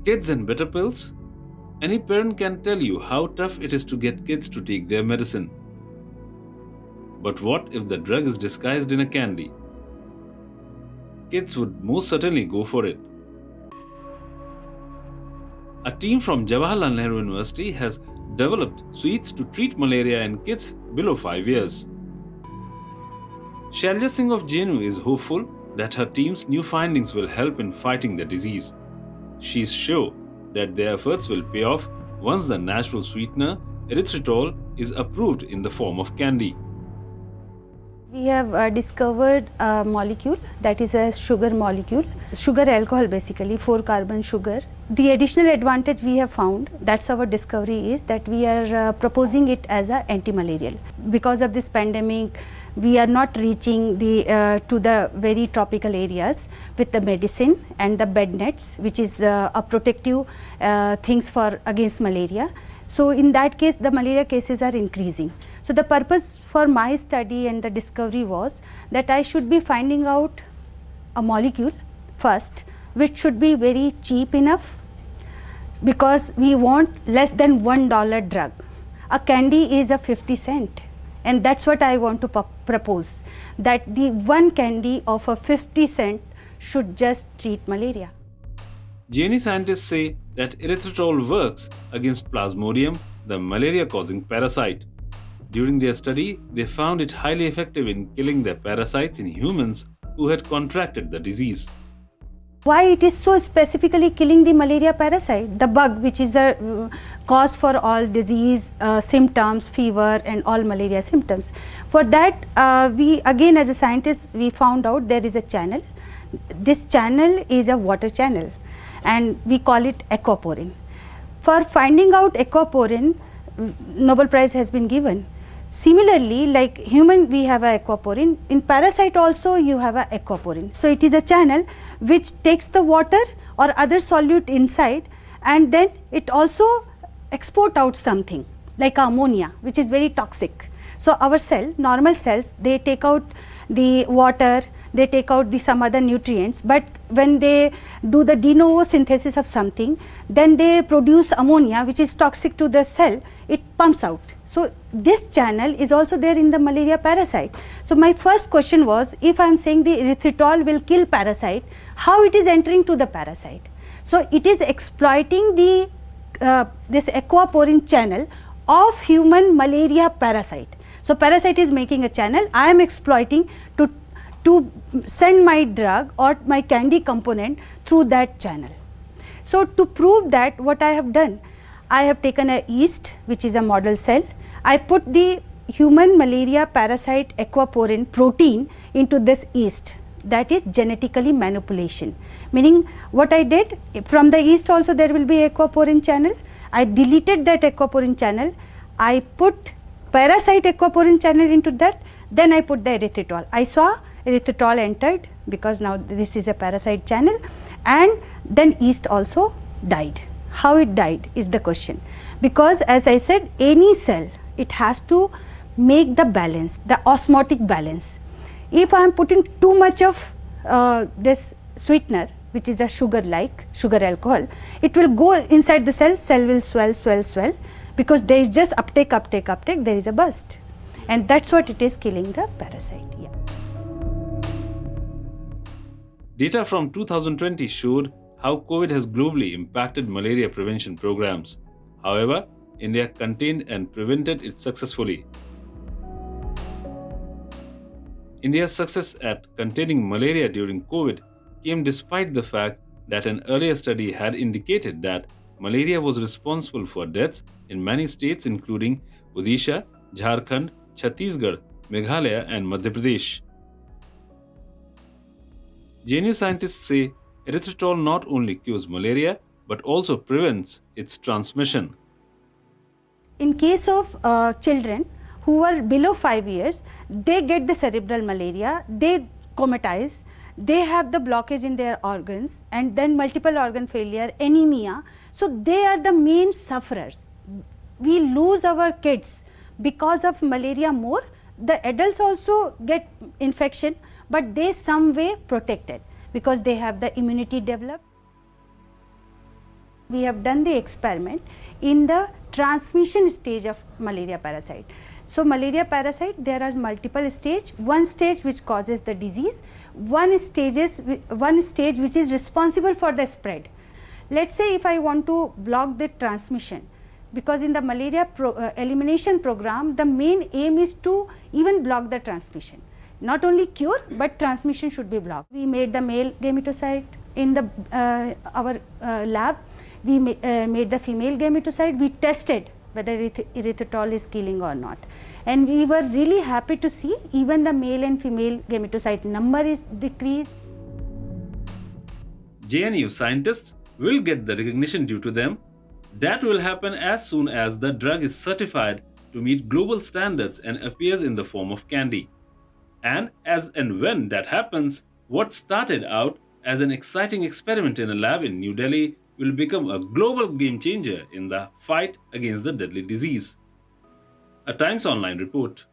Kids and bitter pills? Any parent can tell you how tough it is to get kids to take their medicine. But what if the drug is disguised in a candy? Kids would most certainly go for it. A team from Jawaharlal Nehru University has developed sweets to treat malaria in kids below 5 years. Shailja Singh of JNU is hopeful that her team's new findings will help in fighting the disease. She is sure that their efforts will pay off once the natural sweetener Erythritol is approved in the form of candy. We have discovered a molecule that is a sugar molecule, sugar alcohol basically, 4-carbon sugar. The additional advantage we have found, that's our discovery, is that we are proposing it as an anti-malarial. Because of this pandemic, we are not reaching to the very tropical areas with the medicine and the bed nets, which is a protective things for against malaria. So in that case, the malaria cases are increasing. So the purpose for my study and the discovery was that I should be finding out a molecule first, which should be very cheap enough, because we want less than $1 drug. A candy is a 50 cent, and that's what I want to propose, that the one candy of a 50 cent should just treat malaria. JNU scientists say that erythritol works against Plasmodium, the malaria-causing parasite. During their study, they found it highly effective in killing the parasites in humans who had contracted the disease. Why it is so specifically killing the malaria parasite, the bug, which is a cause for all disease symptoms, fever and all malaria symptoms. For that, we again as a scientist, we found out there is a channel. This channel is a water channel, and we call it aquaporin. For finding out aquaporin, Nobel Prize has been given. Similarly, like human, we have a aquaporin. In parasite also you have a aquaporin. So it is a channel which takes the water or other solute inside, and then it also export out something like ammonia, which is very toxic. So our cell, normal cells, they take out the water, they take out some other nutrients, but when they do the de novo synthesis of something, then they produce ammonia, which is toxic to the cell. It pumps out. So this channel is also there in the malaria parasite. So my first question was, if I am saying the erythritol will kill parasite, how it is entering to the parasite? So it is exploiting the this aquaporin channel of human malaria parasite. So parasite is making a channel, I am exploiting to send my drug or my candy component through that channel. So to prove that, what I have done, I have taken a yeast, which is a model cell. I put the human malaria parasite aquaporin protein into this yeast. That is genetically manipulation. Meaning what I did, from the yeast also there will be aquaporin channel. I deleted that aquaporin channel. I put parasite aquaporin channel into that. Then I put the erythritol. I saw erythritol entered, because now this is a parasite channel, and then yeast also died. How it died is the question, because as I said, any cell, it has to make the balance, the osmotic balance. If I am putting too much of this sweetener, which is a sugar alcohol, it will go inside the cell, cell will swell, because there is just uptake, there is a burst, and that's what it is killing the parasite. Yeah. Data from 2020 showed how COVID has globally impacted malaria prevention programs. However, India contained and prevented it successfully. India's success at containing malaria during COVID came despite the fact that an earlier study had indicated that malaria was responsible for deaths in many states including Odisha, Jharkhand, Chhattisgarh, Meghalaya and Madhya Pradesh. JNU scientists say erythritol not only cures malaria but also prevents its transmission. In case of children who are below 5 years, they get the cerebral malaria, they comatize, they have the blockage in their organs, and then multiple organ failure, anemia. So they are the main sufferers. We lose our kids because of malaria more. The adults also get infection, but they some way protected because they have the immunity developed. We have done the experiment in the transmission stage of malaria parasite. So malaria parasite, there are multiple stage. One stage which causes the disease, one stage which is responsible for the spread. Let's say if I want to block the transmission, because in the malaria elimination program, the main aim is to even block the transmission. Not only cure, but transmission should be blocked. We made the male gametocyte in the our lab. We made the female gametocyte. We tested whether erythritol is killing or not, and we were really happy to see even the male and female gametocyte number is decreased. JNU scientists will get the recognition due to them. That will happen as soon as the drug is certified to meet global standards and appears in the form of candy. And as and when that happens, what started out as an exciting experiment in a lab in New Delhi will become a global game changer in the fight against the deadly disease. A Times Online report.